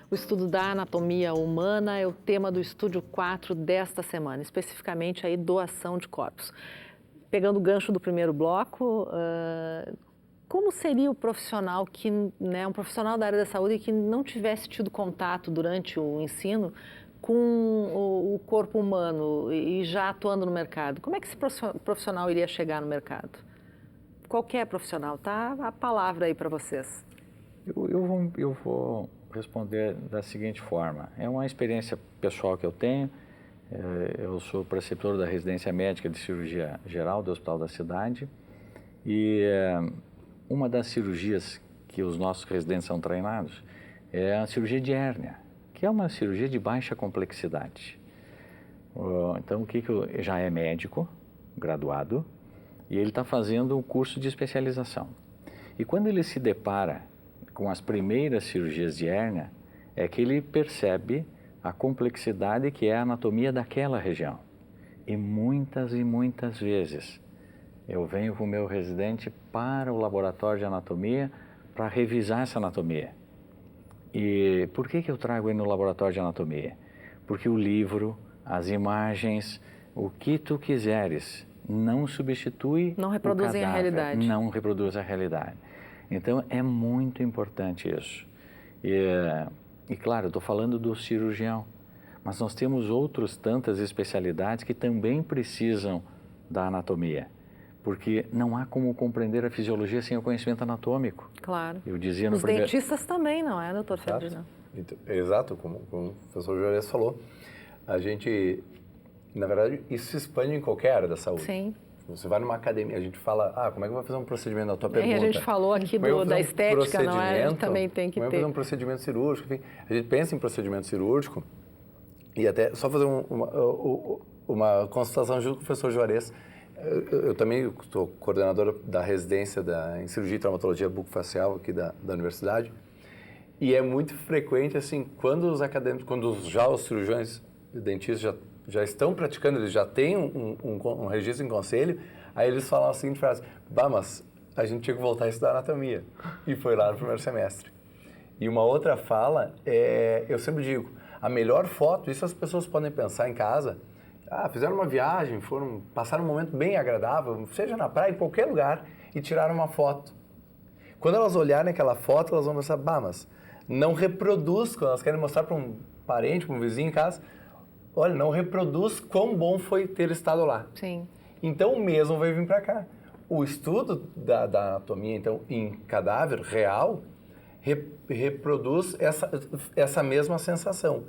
O estudo da anatomia humana é o tema do Estúdio 4 desta semana, especificamente aí doação de corpos. Pegando o gancho do primeiro bloco, como seria o profissional que, né, um profissional da área da saúde que não tivesse tido contato durante o ensino com o corpo humano e já atuando no mercado? Como é que esse profissional iria chegar no mercado? Qualquer profissional, tá? A palavra aí para vocês. Eu vou responder da seguinte forma. É uma experiência pessoal que eu tenho. Eu sou preceptor da residência médica de cirurgia geral do Hospital da Cidade e uma das cirurgias que os nossos residentes são treinados é a cirurgia de hérnia, que é uma cirurgia de baixa complexidade. Então, já é médico, graduado, e ele está fazendo um curso de especialização. E quando ele se depara com as primeiras cirurgias de hérnia, é que ele percebe a complexidade que é a anatomia daquela região. E muitas vezes eu venho com o meu residente para o laboratório de anatomia para revisar essa anatomia. E por que eu trago ele no laboratório de anatomia? Porque o livro, as imagens, o que tu quiseres, não substitui não reproduzem a realidade. Não reproduz a realidade. Então, é muito importante isso. E claro, eu estou falando do cirurgião, mas nós temos outras tantas especialidades que também precisam da anatomia, porque não há como compreender a fisiologia sem o conhecimento anatômico. Claro. Eu dizia no Os dentistas também, não é, doutor Ferdinand? Exato, como o professor Juarez falou. A gente, na verdade, isso se expande em qualquer área da saúde. Sim. Você vai numa academia, a gente fala, como é que eu vou fazer um procedimento na tua pergunta? A gente falou aqui da estética, não é? A gente também tem que ter. Como é que eu vou fazer um procedimento cirúrgico? Enfim, a gente pensa em procedimento cirúrgico e até só fazer uma consultação junto com o professor Juarez. Eu também estou coordenador da residência em cirurgia e traumatologia bucofacial aqui da universidade. E é muito frequente, assim, quando os acadêmicos, já os cirurgiões e dentistas já estão praticando, eles já têm um registro em conselho, aí eles falam a seguinte frase: mas a gente tinha que voltar a estudar anatomia. E foi lá no primeiro semestre. E uma outra fala, eu sempre digo, a melhor foto, isso as pessoas podem pensar em casa, fizeram uma viagem, passaram um momento bem agradável, seja na praia, em qualquer lugar, e tiraram uma foto. Quando elas olharem aquela foto, elas vão pensar, mas não reproduz, quando elas querem mostrar para um parente, para um vizinho em casa, olha, não reproduz quão bom foi ter estado lá. Sim. Então, o mesmo vai vir para cá. O estudo da anatomia, então, em cadáver real, reproduz essa mesma sensação.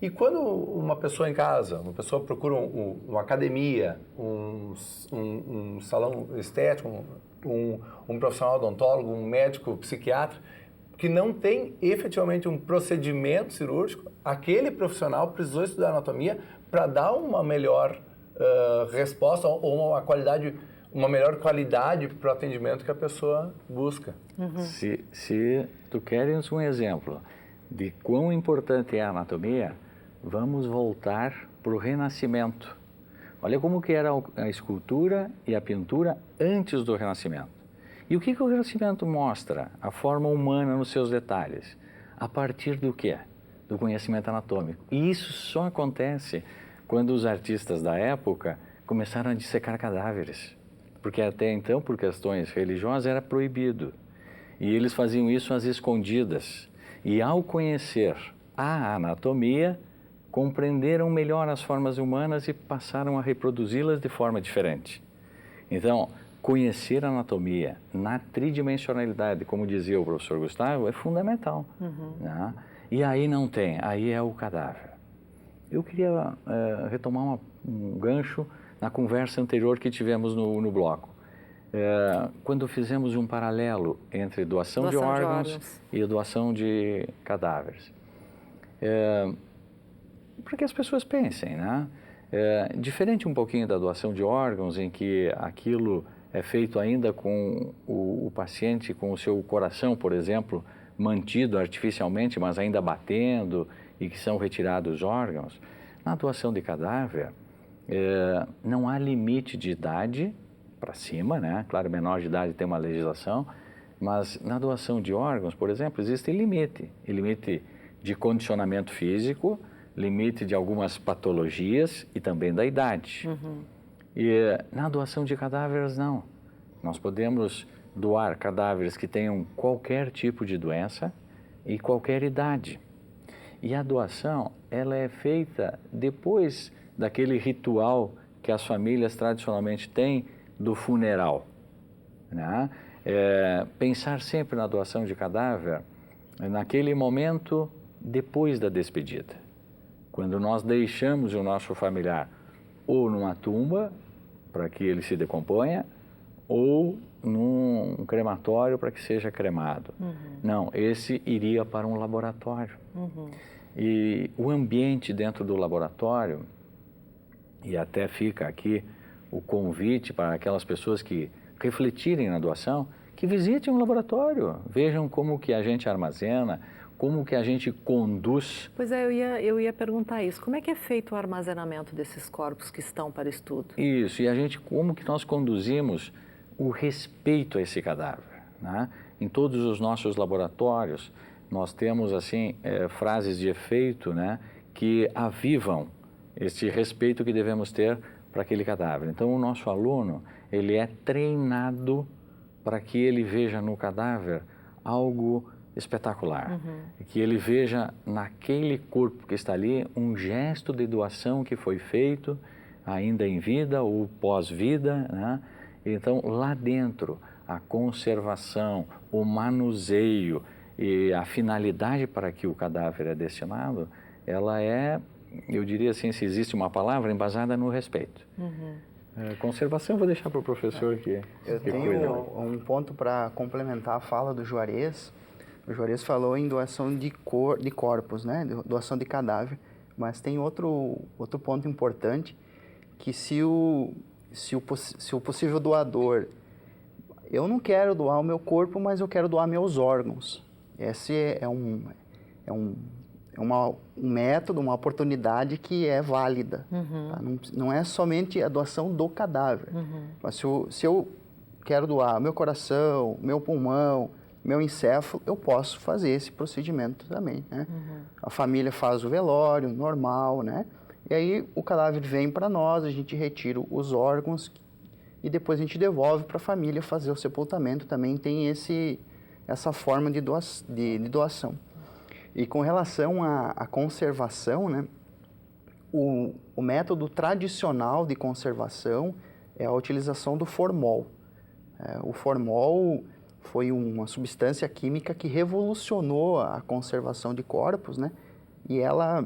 E quando uma pessoa em casa, uma pessoa procura uma academia, um salão estético, um profissional odontólogo, um médico psiquiatra, que não tem efetivamente um procedimento cirúrgico, aquele profissional precisou estudar anatomia para dar uma melhor resposta ou uma melhor qualidade para o atendimento que a pessoa busca. Uhum. Se tu queres um exemplo de quão importante é a anatomia, vamos voltar para o Renascimento. Olha como que era a escultura e a pintura antes do Renascimento. E o que o Renascimento mostra? A forma humana nos seus detalhes. A partir do quê? Do conhecimento anatômico. E isso só acontece quando os artistas da época começaram a dissecar cadáveres. Porque até então, por questões religiosas, era proibido. E eles faziam isso às escondidas. E ao conhecer a anatomia, compreenderam melhor as formas humanas e passaram a reproduzi-las de forma diferente. Então, conhecer a anatomia na tridimensionalidade, como dizia o professor Gustavo, é fundamental. Uhum. Né? E aí não tem, aí é o cadáver. Eu queria retomar um gancho na conversa anterior que tivemos no bloco. Quando fizemos um paralelo entre doação de órgãos e doação de cadáveres. Para que as pessoas pensem, né? Diferente um pouquinho da doação de órgãos, em que aquilo é feito ainda com o paciente, com o seu coração, por exemplo, mantido artificialmente, mas ainda batendo, e que são retirados os órgãos. Na doação de cadáver, não há limite de idade para cima, né? Claro, menor de idade tem uma legislação, mas na doação de órgãos, por exemplo, existe limite de condicionamento físico, limite de algumas patologias e também da idade. E na doação de cadáveres, não. Nós podemos doar cadáveres que tenham qualquer tipo de doença e qualquer idade. E a doação, ela é feita depois daquele ritual que as famílias tradicionalmente têm do funeral, né? Pensar sempre na doação de cadáver naquele momento depois da despedida, quando nós deixamos o nosso familiar ou numa tumba para que ele se decomponha ou num crematório para que seja cremado. Não, esse iria para um laboratório. E o ambiente dentro do laboratório, e até fica aqui o convite para aquelas pessoas que refletirem na doação, que visitem um laboratório, vejam como que a gente armazena, como que a gente conduz. Pois é, eu ia perguntar isso. Como é que é feito o armazenamento desses corpos que estão para estudo? Isso, e como que nós conduzimos o respeito a esse cadáver, né? Em todos os nossos laboratórios, nós temos, assim, frases de efeito, né, que avivam este respeito que devemos ter para aquele cadáver. Então, o nosso aluno, ele é treinado para que ele veja no cadáver algo espetacular, que ele veja naquele corpo que está ali um gesto de doação que foi feito ainda em vida ou pós-vida, né? Então, lá dentro, a conservação, o manuseio e a finalidade para que o cadáver é destinado, ela é, eu diria assim, se existe uma palavra, embasada no respeito. Conservação, eu vou deixar para o professor que tenho cuida. Um ponto para complementar a fala do Juarez. O Juarez falou em doação de corpos, né? Doação de cadáver. Mas tem outro ponto importante, que se o possível doador, eu não quero doar o meu corpo, mas eu quero doar meus órgãos. Esse é um método, uma oportunidade que é válida. Tá? Não é somente a doação do cadáver. Mas se eu quero doar meu coração, meu pulmão, meu encéfalo, eu posso fazer esse procedimento também, né? A família faz o velório normal, né? E aí o cadáver vem para nós, a gente retira os órgãos e depois a gente devolve para a família fazer o sepultamento. Também tem essa forma de doação. E com relação à conservação, né, o método tradicional de conservação é a utilização do formol. O formol foi uma substância química que revolucionou a conservação de corpos, né, e ela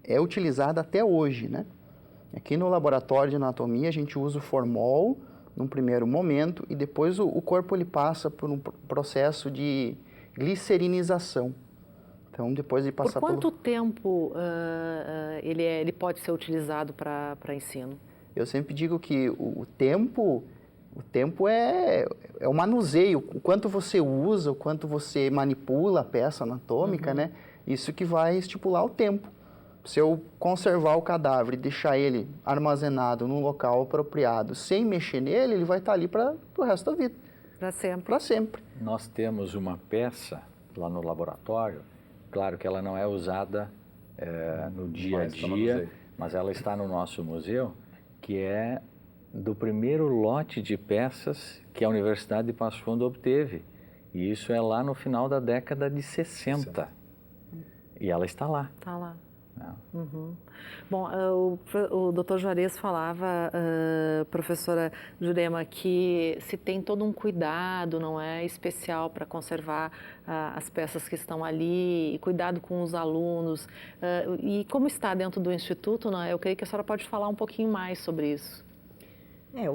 é utilizada até hoje, né? Aqui no laboratório de anatomia a gente usa o formol num primeiro momento e depois o corpo ele passa por um processo de glicerinização. Então, depois de passar por quanto tempo ele pode ser utilizado para ensino? Eu sempre digo que o tempo é o manuseio, o quanto você usa, o quanto você manipula a peça anatômica, né? Isso que vai estipular o tempo. Se eu conservar o cadáver e deixar ele armazenado num local apropriado, sem mexer nele, ele vai estar ali para o resto da vida. Para sempre. Para sempre. Nós temos uma peça lá no laboratório, claro que ela não é usada no dia a dia, mas ela está no nosso museu, que é do primeiro lote de peças que a Universidade de Passo Fundo obteve. E isso é lá no final da década de 60. E ela está lá. Está lá. Bom, o Dr. Juarez falava, professora Jurema, que se tem todo um cuidado, não é, especial para conservar as peças que estão ali, e cuidado com os alunos. E como está dentro do Instituto, não é? Eu creio que a senhora pode falar um pouquinho mais sobre isso.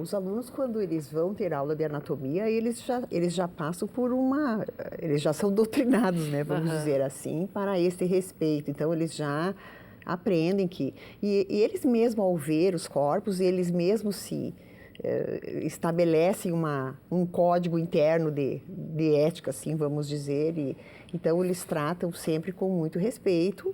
Os alunos, quando eles vão ter aula de anatomia, eles já passam por eles já são doutrinados, né, vamos dizer assim, para esse respeito. Então, eles já aprendem que... E eles mesmos, ao ver os corpos, eles mesmos se estabelecem um código interno de ética, assim, vamos dizer. Então, eles tratam sempre com muito respeito,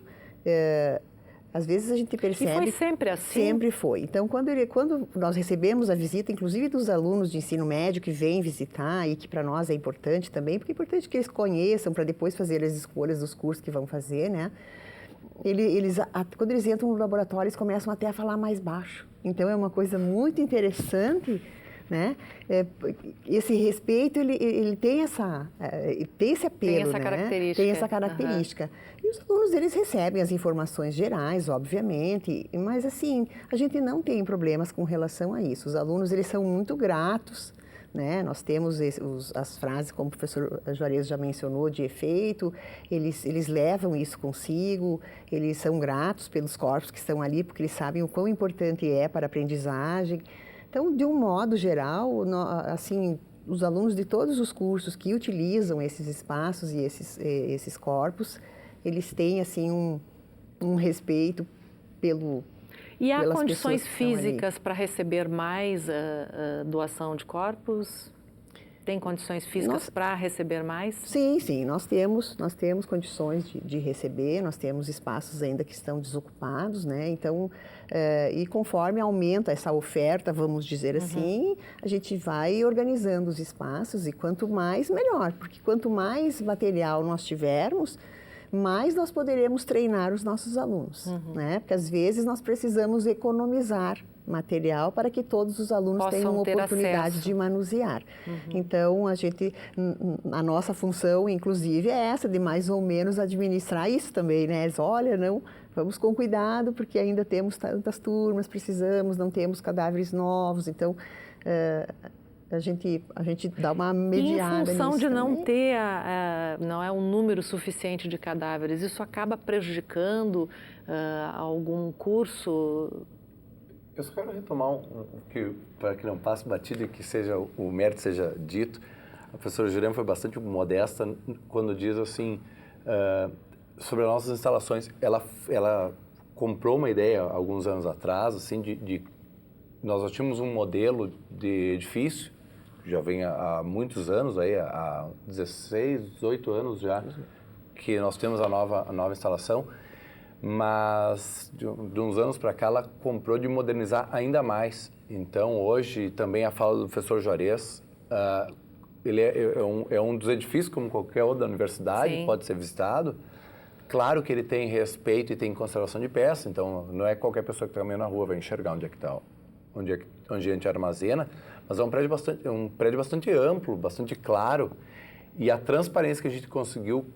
Às vezes a gente percebe... E foi sempre assim? Sempre foi. Então, quando nós recebemos a visita, inclusive dos alunos de ensino médio que vêm visitar e que para nós é importante também, porque é importante que eles conheçam para depois fazer as escolhas dos cursos que vão fazer, né? Quando eles entram no laboratório, eles começam até a falar mais baixo. Então, é uma coisa muito interessante, né? Esse respeito, ele tem esse apelo, tem essa né? característica. Tem essa característica. E os alunos, eles recebem as informações gerais, obviamente, mas assim, a gente não tem problemas com relação a isso. Os alunos, eles são muito gratos, né? Nós temos as frases, como o professor Juarez já mencionou, de efeito, eles levam isso consigo, eles são gratos pelos corpos que estão ali, porque eles sabem o quão importante é para a aprendizagem. Então, de um modo geral, assim, os alunos de todos os cursos que utilizam esses espaços e esses corpos, eles têm, assim, um respeito E há pelas condições pessoas que estão ali. físicas para receber mais doação de corpos? Tem condições físicas para receber mais? Sim, nós temos condições de receber, nós temos espaços ainda que estão desocupados, né? Então, e conforme aumenta essa oferta, vamos dizer assim, a gente vai organizando os espaços e quanto mais, melhor, porque quanto mais material nós tivermos, mais nós poderemos treinar os nossos alunos, né? Porque às vezes nós precisamos economizar material para que todos os alunos tenham oportunidade acesso. de manusear. Então, a nossa função, inclusive, é essa, de mais ou menos administrar isso também, né? Olha, não, vamos com cuidado, porque ainda temos tantas turmas, não temos cadáveres novos, então... A gente dá uma mediada nisso. E em função de não também. ter não é um número suficiente de cadáveres, isso acaba prejudicando algum curso? Eu só quero retomar para que não passe batido e que o mérito seja dito. A professora Jurema foi bastante modesta quando diz assim, sobre as nossas instalações. Ela comprou uma ideia alguns anos atrás, assim, nós já tínhamos um modelo de edifício, já vem há muitos anos, há 16, 18 anos já, que nós temos a nova instalação, mas de uns anos para cá ela comprou de modernizar ainda mais. Então, hoje, também a fala do professor Juarez, ele é um dos edifícios, como qualquer outro da universidade, Sim. pode ser visitado. Claro que ele tem respeito e tem conservação de peça, então não é qualquer pessoa que está caminhando na rua vai enxergar onde é que está, onde a gente armazena, mas é um prédio bastante amplo, bastante claro, e a transparência que a gente conseguiu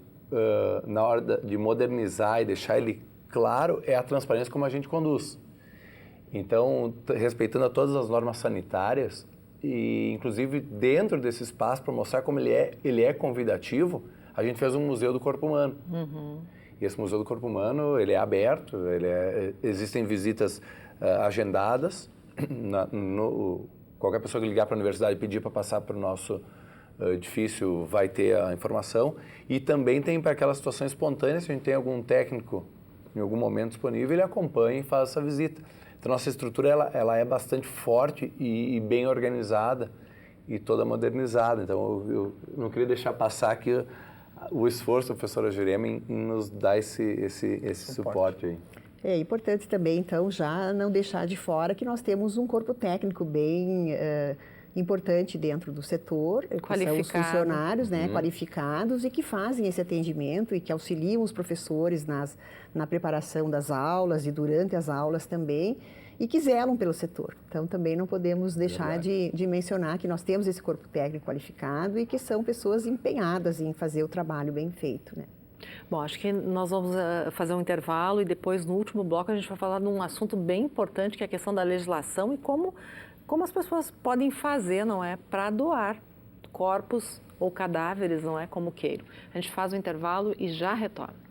na hora de modernizar e deixar ele claro é a transparência como a gente conduz. Então, respeitando a todas as normas sanitárias e, inclusive, dentro desse espaço, para mostrar como ele é convidativo, a gente fez um Museu do Corpo Humano. E esse Museu do Corpo Humano, ele é aberto, existem visitas agendadas. Qualquer pessoa que ligar para a universidade e pedir para passar para o nosso edifício vai ter a informação. E também tem para aquela situação espontânea, se a gente tem algum técnico em algum momento disponível, ele acompanha e faz essa visita. Então, nossa estrutura ela é bastante forte e bem organizada e toda modernizada. Então, eu não queria deixar passar aqui o esforço da professora Jurema em nos dar esse suporte aí. É importante também, então, já não deixar de fora que nós temos um corpo técnico bem importante dentro do setor, que são os funcionários, né, qualificados e que fazem esse atendimento e que auxiliam os professores na preparação das aulas e durante as aulas também, e que zelam pelo setor. Então, também não podemos deixar de mencionar que nós temos esse corpo técnico qualificado e que são pessoas empenhadas em fazer o trabalho bem feito, né? Bom, acho que nós vamos fazer um intervalo e depois, no último bloco, a gente vai falar de um assunto bem importante, que é a questão da legislação e como as pessoas podem fazer, não é, para doar corpos ou cadáveres, não é, como queiram. A gente faz o intervalo e já retorna.